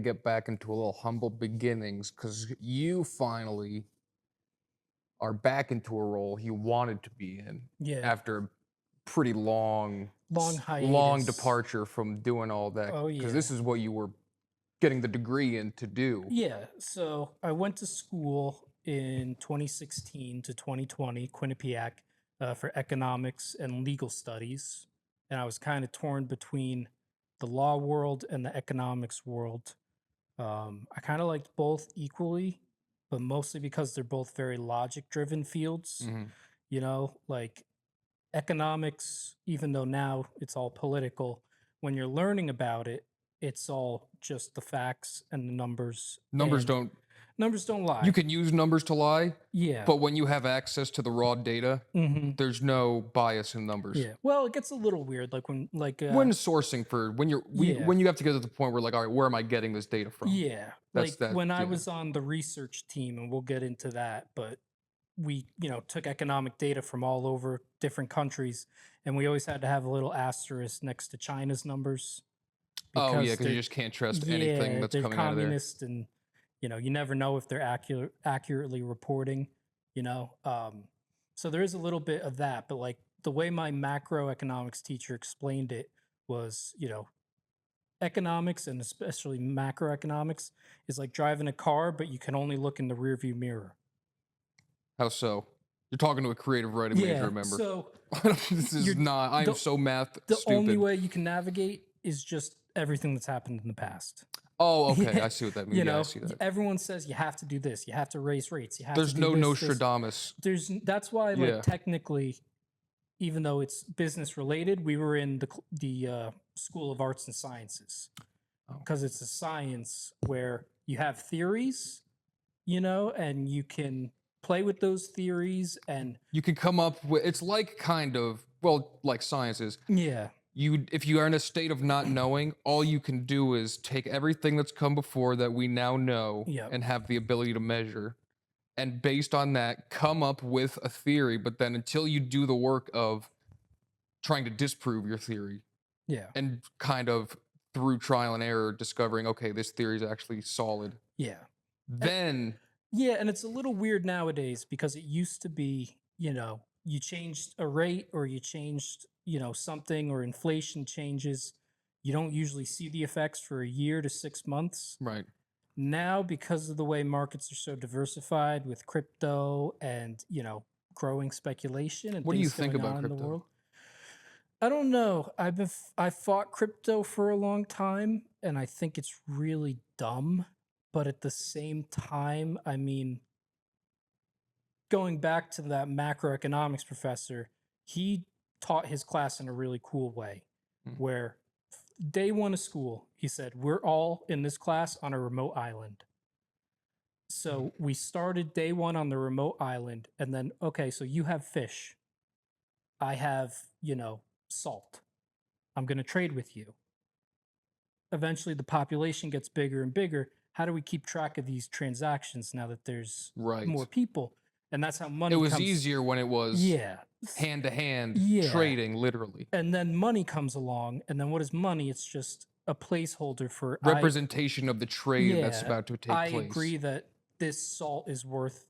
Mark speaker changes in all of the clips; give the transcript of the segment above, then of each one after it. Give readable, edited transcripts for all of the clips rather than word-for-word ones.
Speaker 1: to get back into a little humble beginnings because you finally are back into a role you wanted to be in
Speaker 2: Yeah,
Speaker 1: after a pretty
Speaker 2: long
Speaker 1: long
Speaker 2: hiatus.
Speaker 1: departure from doing all that.
Speaker 2: Oh
Speaker 1: Because
Speaker 2: yeah.
Speaker 1: this is what you were getting the degree in to do.
Speaker 2: Yeah, so I went to school in 2016 to 2020, Quinnipiac, for economics and legal studies. And I was kind of torn between the law world and the economics world. I kind of liked both equally, but mostly because they're both very logic driven fields.
Speaker 1: Hmm.
Speaker 2: Like economics, even though now it's all political, when you're learning about it, it's all just the facts and the numbers,
Speaker 1: Numbers
Speaker 2: and
Speaker 1: don't,
Speaker 2: numbers don't
Speaker 1: you
Speaker 2: lie.
Speaker 1: can use numbers to lie,
Speaker 2: Yeah.
Speaker 1: but when you have access to the raw data,
Speaker 2: Hmm.
Speaker 1: there's no bias in numbers.
Speaker 2: Yeah. Well, it gets a little weird, like
Speaker 1: When sourcing for
Speaker 2: yeah,
Speaker 1: when you have to get to the point where like, all right, where am I getting this data from?
Speaker 2: yeah,
Speaker 1: That's
Speaker 2: like
Speaker 1: that,
Speaker 2: when I
Speaker 1: yeah.
Speaker 2: was on the research team, and we'll get into that, but we took economic data from all over different countries, and we always had to have a little asterisk next to China's numbers
Speaker 1: Oh yeah,
Speaker 2: because
Speaker 1: because you
Speaker 2: they're
Speaker 1: just can't trust anything
Speaker 2: yeah,
Speaker 1: that's
Speaker 2: they're
Speaker 1: coming out of there.
Speaker 2: communist, and you never know if they're accurately reporting, you know. So there is a little bit of that, but like the way my macroeconomics teacher explained it was, economics and especially macroeconomics is like driving a car, but you can only look in the rearview mirror.
Speaker 1: How so? You're talking to a creative writing major,
Speaker 2: Yeah.
Speaker 1: remember?
Speaker 2: So
Speaker 1: This is
Speaker 2: you're
Speaker 1: not. I am
Speaker 2: the
Speaker 1: so math
Speaker 2: the only
Speaker 1: stupid.
Speaker 2: way you can navigate is just everything that's happened in the past.
Speaker 1: Oh, okay.
Speaker 2: Yeah,
Speaker 1: I see what that means. Yeah, I see that.
Speaker 2: everyone says you have to do this, you have to raise rates, you have to
Speaker 1: There's
Speaker 2: do
Speaker 1: no
Speaker 2: this.
Speaker 1: Nostradamus.
Speaker 2: That's why, like,
Speaker 1: Yeah.
Speaker 2: technically, even though it's business related, we were in the School of Arts and Sciences
Speaker 1: Oh.
Speaker 2: because it's a science where you have theories, and you can play with those theories, and
Speaker 1: You can come up with. It's like kind of like sciences.
Speaker 2: yeah,
Speaker 1: If you are in a state of not knowing, all you can do is take everything that's come before that we now know
Speaker 2: yeah,
Speaker 1: and have the ability to measure, and based on that, come up with a theory. But then until you do the work of trying to disprove your theory
Speaker 2: yeah,
Speaker 1: and kind of through trial and error discovering, okay, this theory is actually solid,
Speaker 2: yeah.
Speaker 1: then
Speaker 2: Yeah, and it's a little weird nowadays because it used to be, you changed a rate or you changed, something, or inflation changes. You don't usually see the effects for a year to 6 months.
Speaker 1: right.
Speaker 2: Now, because of the way markets are so diversified with crypto and, growing speculation and
Speaker 1: What do you
Speaker 2: things
Speaker 1: think
Speaker 2: going
Speaker 1: about
Speaker 2: on in the
Speaker 1: crypto?
Speaker 2: world. I don't know. I fought crypto for a long time, and I think it's really dumb. But at the same time, I mean, going back to that macroeconomics professor, he taught his class in a really cool way
Speaker 1: Hmm.
Speaker 2: where day one of school, he said, we're all in this class on a remote island. So we started day one on the remote island, and then, okay, so you have fish. I have, salt. I'm going to trade with you. Eventually, the population gets bigger and bigger. How do we keep track of these transactions now that there's more
Speaker 1: Right.
Speaker 2: people? And that's how
Speaker 1: It
Speaker 2: money
Speaker 1: was
Speaker 2: comes.
Speaker 1: easier when it was
Speaker 2: Yeah.
Speaker 1: hand to hand
Speaker 2: Yeah.
Speaker 1: trading, literally.
Speaker 2: And then money comes along. And then what is money? It's just a placeholder for
Speaker 1: Representation of the trade that's
Speaker 2: yeah,
Speaker 1: about to take
Speaker 2: I
Speaker 1: place.
Speaker 2: agree that this salt is worth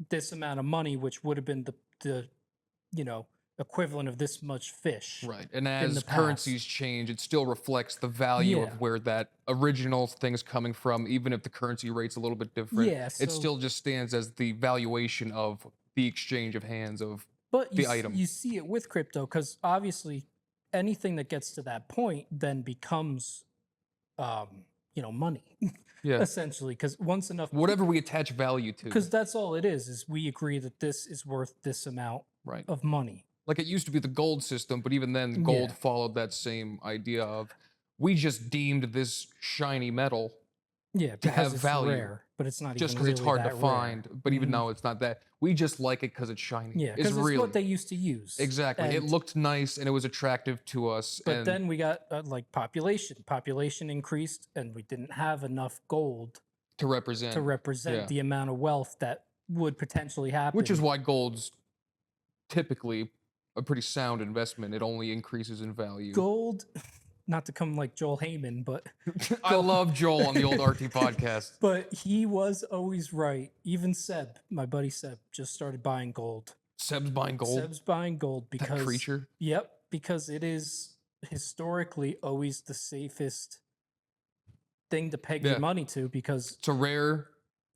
Speaker 2: this amount of money, which would have been the you know, equivalent of this much fish
Speaker 1: Right. And
Speaker 2: in
Speaker 1: as
Speaker 2: the
Speaker 1: currencies
Speaker 2: past.
Speaker 1: change, it still reflects the value
Speaker 2: Yeah.
Speaker 1: of where that original thing's coming from, even if the currency rate's a little bit different.
Speaker 2: Yeah.
Speaker 1: It
Speaker 2: So
Speaker 1: still just stands as the valuation of the exchange of hands of
Speaker 2: but
Speaker 1: the item.
Speaker 2: you see it with crypto because obviously anything that gets to that point then becomes money
Speaker 1: Yeah.
Speaker 2: essentially, because once enough,
Speaker 1: Whatever we attach value to.
Speaker 2: because that's all it is we agree that this is worth this amount
Speaker 1: Right.
Speaker 2: of money.
Speaker 1: Like it used to be the gold system, but even then, gold
Speaker 2: Yeah.
Speaker 1: followed that same idea of we just deemed this shiny metal
Speaker 2: Yeah,
Speaker 1: to
Speaker 2: because
Speaker 1: have
Speaker 2: it's
Speaker 1: value
Speaker 2: rare, but it's not
Speaker 1: just
Speaker 2: even
Speaker 1: because it's
Speaker 2: really
Speaker 1: hard to
Speaker 2: that rare.
Speaker 1: find. But even
Speaker 2: Mhm.
Speaker 1: though it's not that, we just like it because it's shiny.
Speaker 2: Yeah,
Speaker 1: It's
Speaker 2: because it's what
Speaker 1: really
Speaker 2: they used to use.
Speaker 1: exactly. It
Speaker 2: And
Speaker 1: looked nice and it was attractive to us.
Speaker 2: but
Speaker 1: And
Speaker 2: then we got like population increased, and we didn't have enough gold
Speaker 1: to
Speaker 2: to
Speaker 1: represent,
Speaker 2: represent
Speaker 1: yeah.
Speaker 2: the amount of wealth that would potentially
Speaker 1: Which is
Speaker 2: happen.
Speaker 1: why gold's typically a pretty sound investment. It only increases in value.
Speaker 2: Gold not to come like Joel Heyman, but
Speaker 1: I love Joel on the old RT podcast.
Speaker 2: but he was always right. Even Seb, my buddy Seb, just started buying gold.
Speaker 1: Seb's buying gold.
Speaker 2: Seb's buying gold because
Speaker 1: That creature.
Speaker 2: Yep, because it is historically always the safest thing to peg your money to, because
Speaker 1: it's a rare.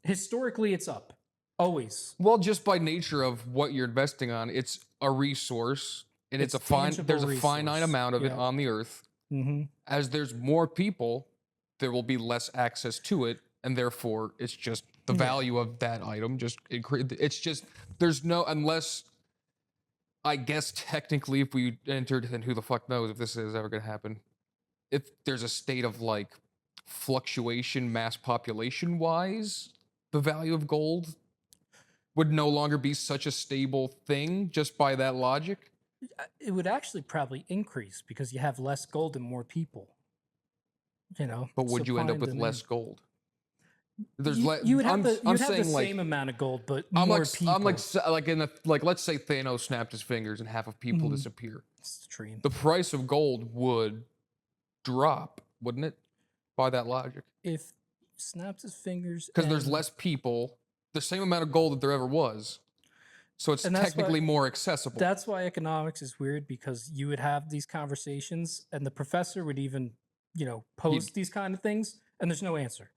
Speaker 2: Historically, it's up. Always.
Speaker 1: Well, just by nature of what you're investing on, it's a resource, and it's a there's a finite amount of it on the earth.
Speaker 2: Mm-hmm.
Speaker 1: As there's more people, there will be less access to it, and therefore it's just the value of that item. It's just there's no, unless I guess technically if we entered, and who the fuck knows if this is ever gonna happen, if there's a state of like fluctuation mass population wise, the value of gold would no longer be such a stable thing just by that logic.
Speaker 2: It would actually probably increase because you have less gold and more people. You know,
Speaker 1: but would you end up with less gold?
Speaker 2: There's you would have the same amount of gold, but more people.
Speaker 1: I'm like in let's say Thanos snapped his fingers and half of people disappear.
Speaker 2: It's a dream.
Speaker 1: The price of gold would drop, wouldn't it? By that logic.
Speaker 2: If snaps his fingers,
Speaker 1: because there's less people, the same amount of gold that there ever was, so it's technically more accessible.
Speaker 2: That's why economics is weird, because you would have these conversations and the professor would even, pose these kind of things and there's no answer.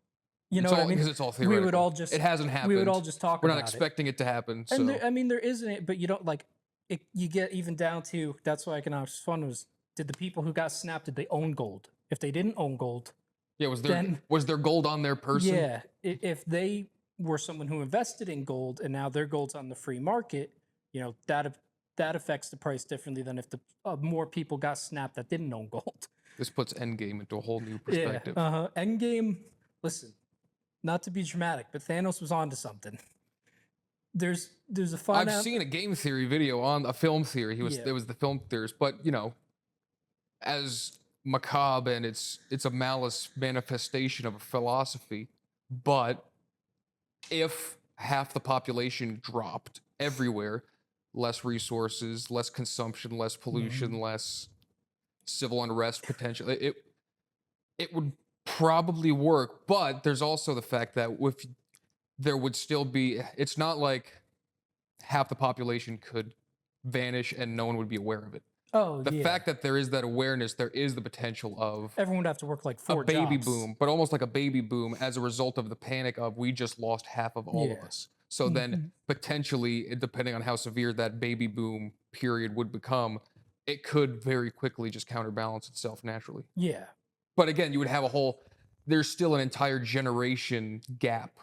Speaker 2: You know what I mean?
Speaker 1: Because it's all theoretical.
Speaker 2: We would all just,
Speaker 1: it hasn't happened.
Speaker 2: We would all just talk about it.
Speaker 1: We're not expecting it to happen. So.
Speaker 2: And there isn't it, but you don't like it. You get even down to, that's why economics is fun, was did the people who got snapped, did they own gold? If they didn't own gold,
Speaker 1: yeah, was there gold on their person?
Speaker 2: Yeah, if they were someone who invested in gold and now their gold's on the free market, that affects the price differently than if the more people got snapped that didn't own gold.
Speaker 1: This puts Endgame into a whole new perspective.
Speaker 2: Yeah, Endgame. Listen, not to be dramatic, but Thanos was onto something. There's a fun.
Speaker 1: I've seen a game theory video on a film theory. It was the film theorist, but as macabre and it's a malice manifestation of a philosophy. But if half the population dropped everywhere, less resources, less consumption, less pollution, less civil unrest potential, it would probably work. But there's also the fact that if there would still be, it's not like half the population could vanish and no one would be aware of it. The fact that there is that awareness, there is the potential of
Speaker 2: everyone would have to work like 4
Speaker 1: a baby boom, but almost like a baby boom as a result of the panic of we just lost half of all of us. So then potentially, depending on how severe that baby boom period would become, it could very quickly just counterbalance itself naturally.
Speaker 2: Yeah.
Speaker 1: But again, you would have there's still an entire generation gap,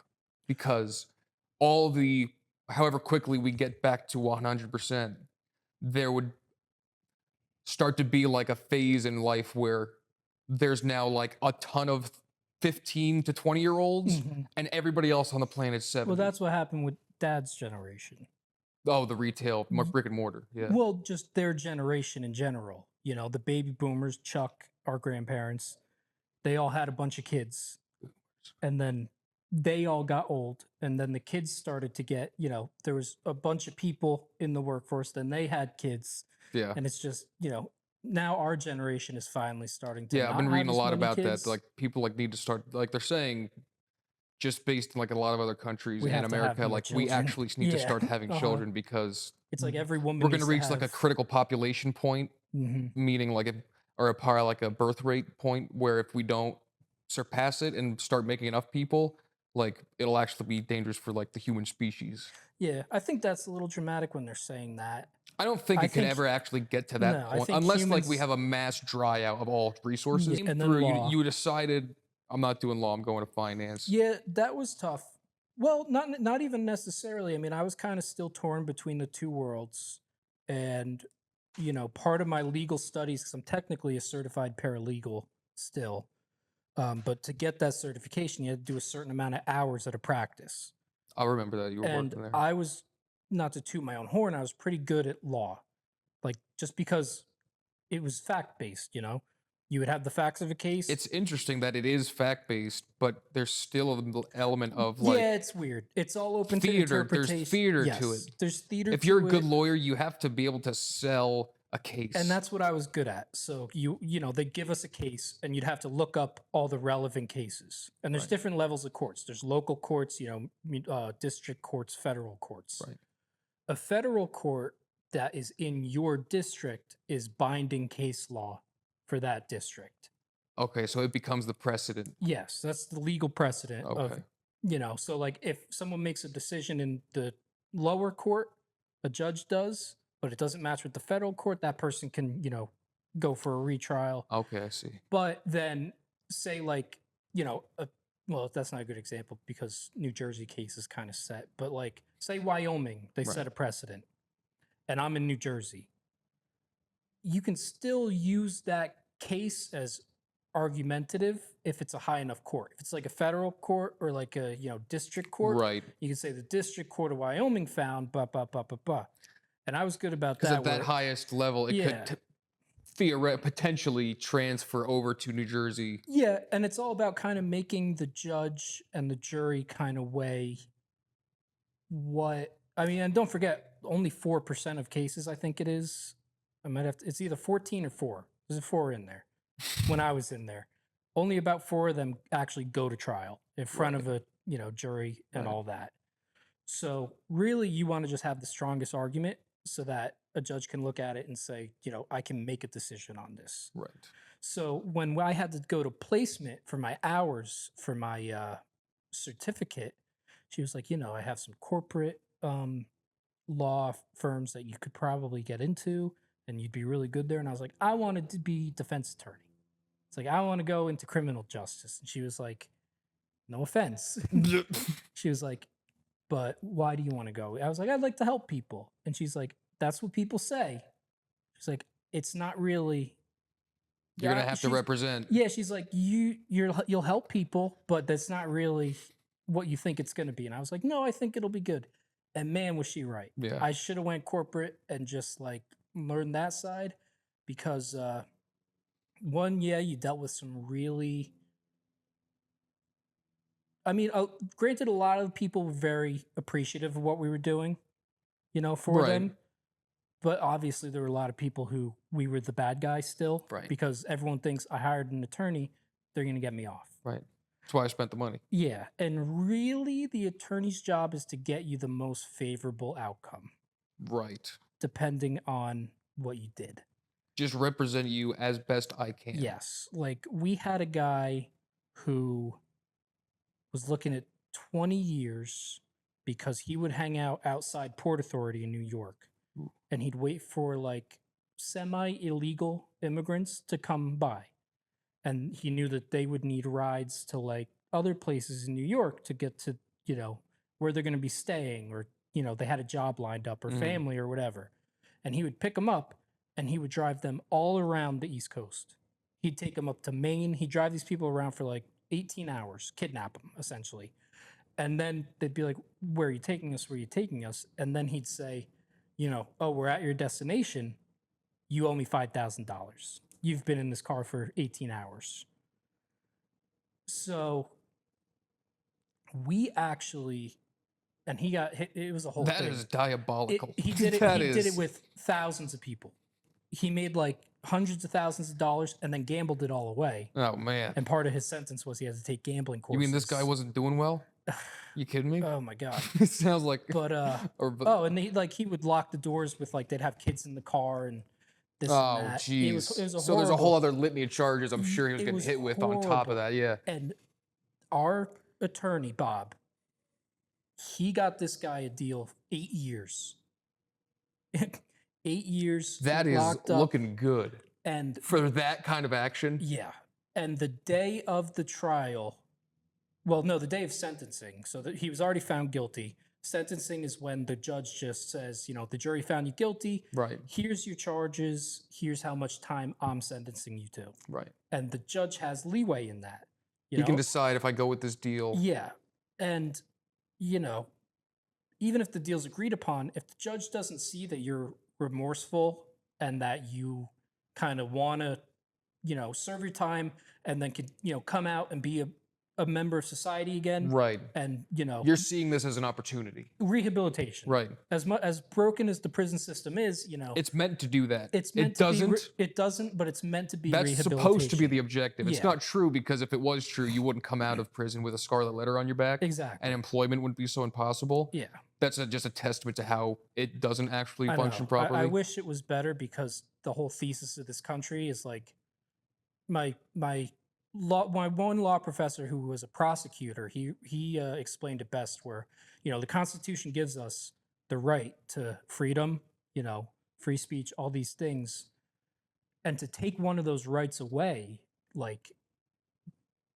Speaker 1: because however quickly we get back to 100%, there would start to be like a phase in life where there's now like a ton of 15 to 20-year-olds and everybody else on the planet is 70.
Speaker 2: Well, that's what happened with Dad's generation.
Speaker 1: Oh, the retail, brick and mortar. Yeah.
Speaker 2: Well, just their generation in general. The baby boomers, Chuck, our grandparents, they all had a bunch of kids. And then they all got old. And then the kids started to get, there was a bunch of people in the workforce, then they had kids.
Speaker 1: Yeah.
Speaker 2: And it's just, now our generation is finally starting to.
Speaker 1: Yeah, I've been reading a lot about that. Like people need to start, like they're saying, just based in like a lot of other countries in America, like we actually need to start having children, because
Speaker 2: it's like every woman.
Speaker 1: We're going to reach like a critical population point, meaning like a birth rate point where if we don't surpass it and start making enough people, like it'll actually be dangerous for like the human species.
Speaker 2: Yeah, I think that's a little dramatic when they're saying that.
Speaker 1: I don't think it can ever actually get to that point unless like we have a mass dry out of all resources.
Speaker 2: Yeah, and then
Speaker 1: you decided, I'm not doing law, I'm going to finance.
Speaker 2: Yeah, that was tough. Well, not even necessarily. I mean, I was kind of still torn between the two worlds. And, part of my legal studies, because I'm technically a certified paralegal still, but to get that certification, you had to do a certain amount of hours at a practice.
Speaker 1: I remember that you were working there.
Speaker 2: I was, not to toot my own horn, I was pretty good at law. Like, just because it was fact-based, You would have the facts of a case.
Speaker 1: It's interesting that it is fact-based, but there's still an element of like...
Speaker 2: Yeah, it's weird. It's all open to interpretation.
Speaker 1: There's theater to it.
Speaker 2: There's theater to it.
Speaker 1: If you're a good lawyer, you have to be able to sell a case.
Speaker 2: And that's what I was good at. So they give us a case, and you'd have to look up all the relevant cases. And there's different levels of courts. There's local courts, district courts, federal courts.
Speaker 1: Right.
Speaker 2: A federal court that is in your district is binding case law for that district.
Speaker 1: Okay, so it becomes the precedent.
Speaker 2: Yes, that's the legal precedent of, so like if someone makes a decision in the lower court, a judge does, but it doesn't match with the federal court, that person can, go for a retrial.
Speaker 1: Okay, I see.
Speaker 2: But then say like, well, that's not a good example because New Jersey case is kind of set, but like say Wyoming, they set a precedent and I'm in New Jersey. You can still use that case as argumentative if it's a high enough court. If it's like a federal court or like a district court,
Speaker 1: right? You
Speaker 2: can say the district court of Wyoming found blah blah blah blah blah. And I was good about that.
Speaker 1: Because at that highest level, it could potentially transfer over to New Jersey.
Speaker 2: Yeah, and it's all about kind of making the judge and the jury kind of weigh what I mean. And don't forget, only 4% of cases, I think it is. I might have to, it's either 14 or 4. There's a 4 in there. When I was in there, only about 4 of them actually go to trial in front of a jury and all that. So really, you want to just have the strongest argument so that a judge can look at it and say, I can make a decision on this.
Speaker 1: Right.
Speaker 2: So when I had to go to placement for my hours for my certificate, she was like, I have some corporate law firms that you could probably get into and you'd be really good there. And I was like, I wanted to be defense attorney. It's like, I want to go into criminal justice. And she was like, no offense. She was like, but why do you want to go? I was like, I'd like to help people. And she's like, that's what people say. She's like, it's not really.
Speaker 1: You're going to have to represent.
Speaker 2: Yeah, she's like, you'll help people, but that's not really what you think it's going to be. And I was like, no, I think it'll be good. And man, was she right.
Speaker 1: Yeah.
Speaker 2: I should have went corporate and just like learned that side because one, you dealt with some really, granted, a lot of people were very appreciative of what we were doing, for them. But obviously there were a lot of people who we were the bad guys still.
Speaker 1: Right.
Speaker 2: Because everyone thinks I hired an attorney, they're going to get me off.
Speaker 1: Right. That's why I spent the money.
Speaker 2: Yeah. And really the attorney's job is to get you the most favorable outcome.
Speaker 1: Right.
Speaker 2: Depending on what you did.
Speaker 1: Just represent you as best I can.
Speaker 2: Yes. Like we had a guy who was looking at 20 years because he would hang out outside Port Authority in New York. And he'd wait for like semi-illegal immigrants to come by. And he knew that they would need rides to like other places in New York to get to, where they're going to be staying or, they had a job lined up or family or whatever. And he would pick them up and he would drive them all around the East Coast. He'd take them up to Maine. He'd drive these people around for like 18 hours, kidnap them essentially. And then they'd be like, where are you taking us? Where are you taking us? And then he'd say, oh, we're at your destination. You owe me $5,000. You've been in this car for 18 hours. So we actually, and he got hit, it was a whole thing.
Speaker 1: That is diabolical.
Speaker 2: He did it. Did it with thousands of people. He made like hundreds of thousands of dollars and then gambled it all away.
Speaker 1: Oh man!
Speaker 2: And part of his sentence was he had to take gambling courses.
Speaker 1: You mean this guy wasn't doing well? You kidding me?
Speaker 2: Oh my god!
Speaker 1: It sounds like.
Speaker 2: But and he would lock the doors with like they'd have kids in the car and this.
Speaker 1: Oh
Speaker 2: and that.
Speaker 1: jeez.
Speaker 2: So
Speaker 1: there's a whole other litany of charges. I'm sure he was getting hit with on top of that. Yeah.
Speaker 2: And our attorney Bob, he got this guy a deal of 8 years. 8 years.
Speaker 1: That is looking good.
Speaker 2: And
Speaker 1: for that kind of action.
Speaker 2: Yeah. And the day of the trial. Well, no, the day of sentencing. So that he was already found guilty. Sentencing is when the judge just says, the jury found you guilty.
Speaker 1: Right.
Speaker 2: Here's your charges. Here's how much time I'm sentencing you to.
Speaker 1: Right.
Speaker 2: And the judge has leeway in that.
Speaker 1: He can decide if I go with this deal.
Speaker 2: Yeah. And, even if the deal's agreed upon, if the judge doesn't see that you're remorseful and that you kind of want to, serve your time and then could, come out and be a member of society again.
Speaker 1: Right.
Speaker 2: And,
Speaker 1: You're seeing this as an opportunity.
Speaker 2: rehabilitation.
Speaker 1: Right.
Speaker 2: As broken as the prison system is,
Speaker 1: It's meant to do that.
Speaker 2: it's meant
Speaker 1: It
Speaker 2: to
Speaker 1: doesn't.
Speaker 2: be. It doesn't, but it's meant to be
Speaker 1: That's
Speaker 2: rehabilitation.
Speaker 1: supposed to be the objective. It's
Speaker 2: Yeah.
Speaker 1: not true, because if it was true, you wouldn't come out of prison with a scarlet letter on your back.
Speaker 2: Exactly.
Speaker 1: And employment wouldn't be so impossible.
Speaker 2: Yeah.
Speaker 1: That's just a testament to how it doesn't actually
Speaker 2: I
Speaker 1: function
Speaker 2: know.
Speaker 1: properly.
Speaker 2: I wish it was better, because the whole thesis of this country is like my one law professor who was a prosecutor. He explained it best, where the Constitution gives us the right to freedom, free speech, all these things, and to take one of those rights away, like,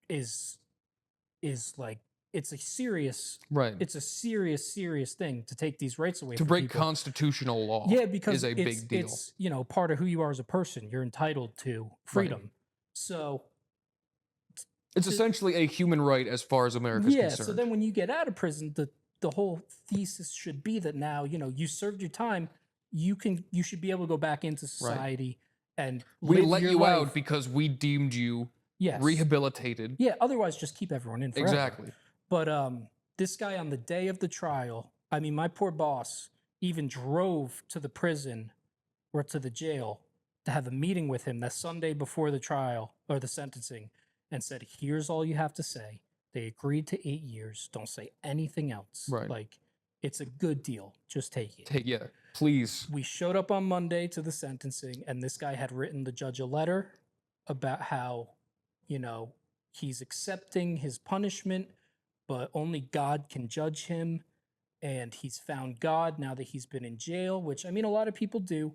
Speaker 2: is like, it's a serious
Speaker 1: right.
Speaker 2: it's a serious thing to take these rights away
Speaker 1: To
Speaker 2: from
Speaker 1: break
Speaker 2: people.
Speaker 1: constitutional law
Speaker 2: Yeah, because
Speaker 1: is a big deal.
Speaker 2: It's part of who you are as a person. You're entitled to freedom.
Speaker 1: Right.
Speaker 2: So
Speaker 1: It's essentially a human right as far as America's concerned.
Speaker 2: So then when you get out of prison, the whole thesis should be that now you served your time. You should be able to go back into society and
Speaker 1: we
Speaker 2: live
Speaker 1: let
Speaker 2: your
Speaker 1: you
Speaker 2: life.
Speaker 1: out because we deemed you
Speaker 2: Yes.
Speaker 1: rehabilitated.
Speaker 2: Yeah, otherwise just keep everyone in forever.
Speaker 1: Exactly.
Speaker 2: But this guy, on the day of the trial, I mean, my poor boss even drove to the prison or to the jail to have a meeting with him that Sunday before the trial or the sentencing, and said, here's all you have to say. They agreed to 8 years. Don't say anything else.
Speaker 1: Right.
Speaker 2: Like, it's a good deal. Just take it.
Speaker 1: Please.
Speaker 2: We showed up on Monday to the sentencing, and this guy had written the judge a letter about how, he's accepting his punishment, but only God can judge him. And he's found God now that he's been in jail, which, I mean, a lot of people do,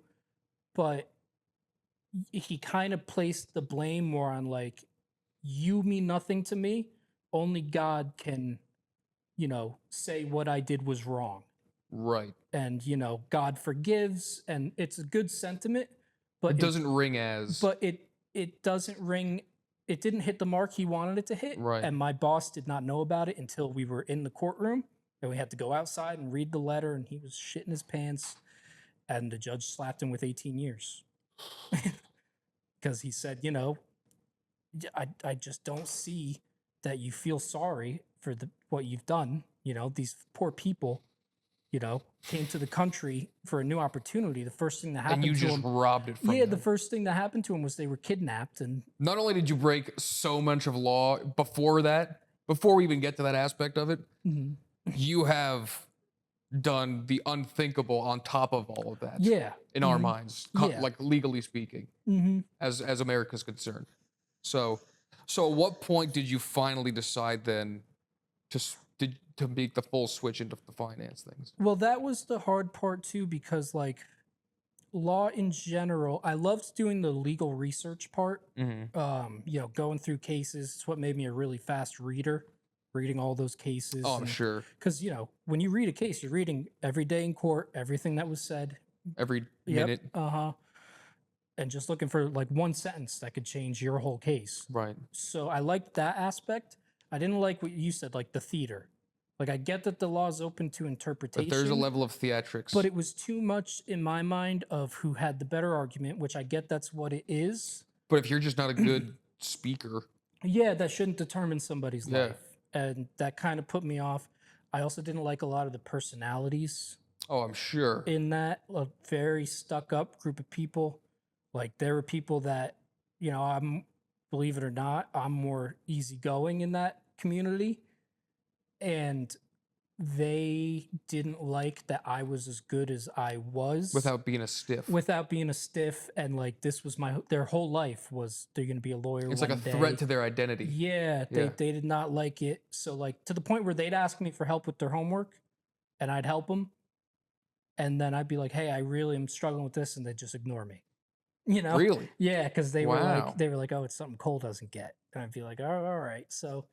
Speaker 2: but he kind of placed the blame more on, like, you mean nothing to me. Only God can, say what I did was wrong.
Speaker 1: Right.
Speaker 2: And, God forgives, and it's a good sentiment, but
Speaker 1: it doesn't ring as.
Speaker 2: But it doesn't ring. It didn't hit the mark he wanted it to hit.
Speaker 1: Right.
Speaker 2: And my boss did not know about it until we were in the courtroom, and we had to go outside and read the letter, and he was shitting his pants, and the judge slapped him with 18 years. Because he said, I just don't see that you feel sorry for what you've done. These poor people, came to the country for a new opportunity. The first thing that happened
Speaker 1: and you
Speaker 2: to
Speaker 1: just
Speaker 2: them,
Speaker 1: robbed it from them.
Speaker 2: the first thing that happened to them was they were kidnapped. And
Speaker 1: not only did you break so much of law before we even get to that aspect of it, you have done the unthinkable on top of all of that.
Speaker 2: Yeah.
Speaker 1: In our minds, like legally speaking, as America's concerned. So at what point did you finally decide then to make the full switch into the finance things?
Speaker 2: Well, that was the hard part too, because like law in general, I loved doing the legal research part. Going through cases. It's what made me a really fast reader, reading all those cases.
Speaker 1: Oh, I'm sure.
Speaker 2: Because when you read a case, you're reading every day in court, everything that was said,
Speaker 1: every minute.
Speaker 2: And just looking for like one sentence that could change your whole case.
Speaker 1: Right.
Speaker 2: So I liked that aspect. I didn't like what you said, like the theater. Like, I get that the law is open to interpretation.
Speaker 1: But there's a level of theatrics.
Speaker 2: But it was too much in my mind of who had the better argument, which I get that's what it is.
Speaker 1: But if you're just not a good speaker.
Speaker 2: Yeah, that shouldn't determine somebody's life. And that kind of put me off. I also didn't like a lot of the personalities.
Speaker 1: Oh, I'm sure.
Speaker 2: In that, a very stuck up group of people. Like, there were people that, believe it or not, I'm more easygoing in that community. And they didn't like that I was as good as I was.
Speaker 1: Without being a stiff.
Speaker 2: And like, this was their whole life was they're going to be a lawyer.
Speaker 1: It's like a threat to their identity.
Speaker 2: Yeah, they did not like it. So like, to the point where they'd ask me for help with their homework and I'd help them. And then I'd be like, hey, I really am struggling with this. And they'd just ignore me.
Speaker 1: Really?
Speaker 2: Yeah, because they were like, oh, it's something Cole doesn't get. And I'd be like, oh, all right. So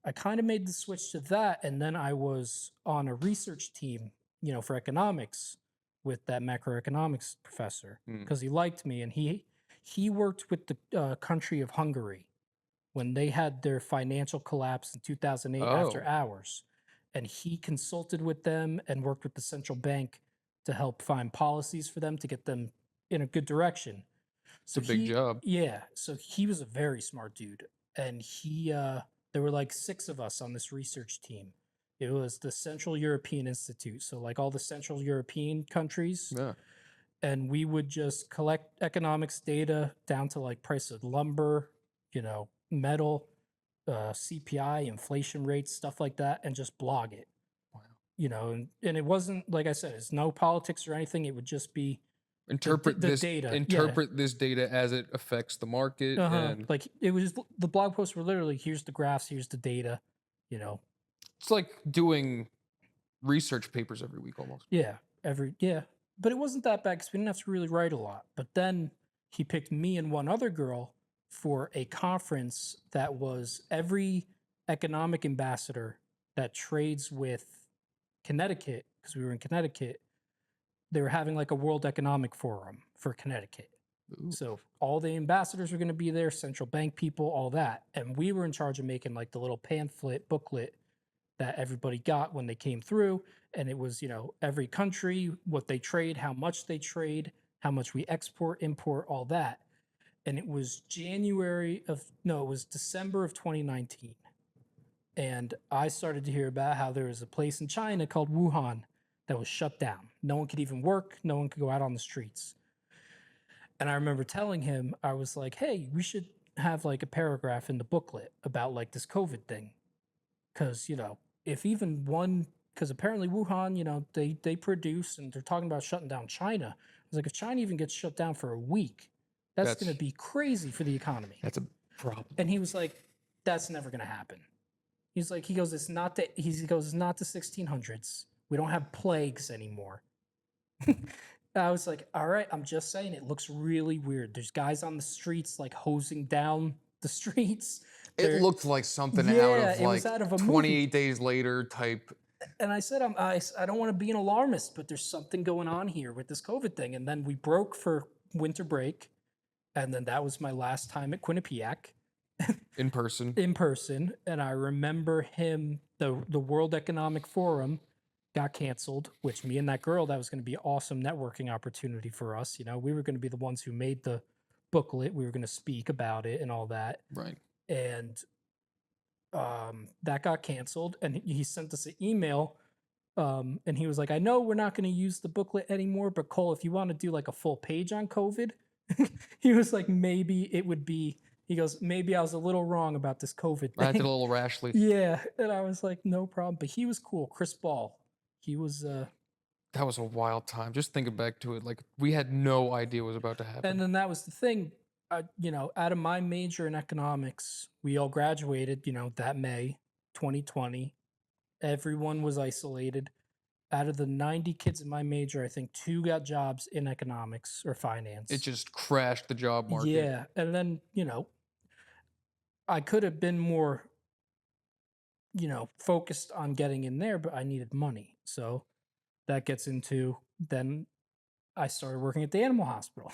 Speaker 2: I kind of made the switch to that. And then I was on a research team, for economics with that macroeconomics professor because he liked me. And he worked with the country of Hungary when they had their financial collapse in 2008 after hours. And he consulted with them and worked with the central bank to help find policies for them to get them in a good direction.
Speaker 1: It's a big job.
Speaker 2: Yeah. So he was a very smart dude. And he There were like 6 of us on this research team. It was the Central European Institute, so like all the Central European countries,
Speaker 1: Yeah.
Speaker 2: and we would just collect economics data down to like price of lumber, metal, CPI, inflation rates, stuff like that, and just blog it.
Speaker 1: Wow.
Speaker 2: And it wasn't, like I said, it's no politics or anything. It would just be
Speaker 1: Interpret
Speaker 2: the
Speaker 1: this
Speaker 2: data.
Speaker 1: interpret this data as it affects the market, and
Speaker 2: Like it was, the blog posts were literally, here's the graphs, here's the data.
Speaker 1: it's like doing research papers every week almost.
Speaker 2: Yeah, but it wasn't that bad because we didn't have to really write a lot. But then he picked me and one other girl for a conference that was every economic ambassador that trades with Connecticut, because we were in Connecticut. They were having like a World Economic Forum for Connecticut.
Speaker 1: Ooh.
Speaker 2: So all the ambassadors were going to be there, central bank people, all that. And we were in charge of making like the little pamphlet booklet that everybody got when they came through. And it was, every country, what they trade, how much they trade, how much we export, import, all that. And it was December of 2019. And I started to hear about how there was a place in China called Wuhan that was shut down. No one could even work. No one could go out on the streets. And I remember telling him, I was like, hey, we should have like a paragraph in the booklet about like this COVID thing. Because, if even one, because apparently Wuhan, they produce, and they're talking about shutting down China. I was like, if China even gets shut down for a week, that's going to be crazy for the economy.
Speaker 1: That's a problem.
Speaker 2: And he was like, that's never going to happen. He goes, it's not the 1600s. We don't have plagues anymore. I was like, all right, I'm just saying, it looks really weird. There's guys on the streets like hosing down the streets.
Speaker 1: It looked like something out of 28 Days Later type.
Speaker 2: And I said, I don't want to be an alarmist, but there's something going on here with this COVID thing. And then we broke for winter break. And then that was my last time at Quinnipiac.
Speaker 1: In person.
Speaker 2: And I remember the World Economic Forum got canceled, which me and that girl, that was going to be an awesome networking opportunity for us. We were going to be the ones who made the booklet. We were going to speak about it and all that.
Speaker 1: Right.
Speaker 2: And that got canceled. And he sent us an email. And he was like, I know we're not going to use the booklet anymore, but Cole, if you want to do like a full page on COVID, he was like, maybe it would be. He goes, maybe I was a little wrong about this COVID thing.
Speaker 1: I acted a little rashly.
Speaker 2: Yeah. And I was like, no problem. But he was cool. Chris Ball. He was...
Speaker 1: that was a wild time. Just thinking back to it, like we had no idea what was about to happen.
Speaker 2: And then that was the thing. Out of my major in economics, we all graduated, that May 2020. Everyone was isolated. Out of the 90 kids in my major, I think 2 got jobs in economics or finance.
Speaker 1: It just crashed the job market.
Speaker 2: Yeah. And then, I could have been more, focused on getting in there, but I needed money. So that gets into, then I started working at the animal hospital.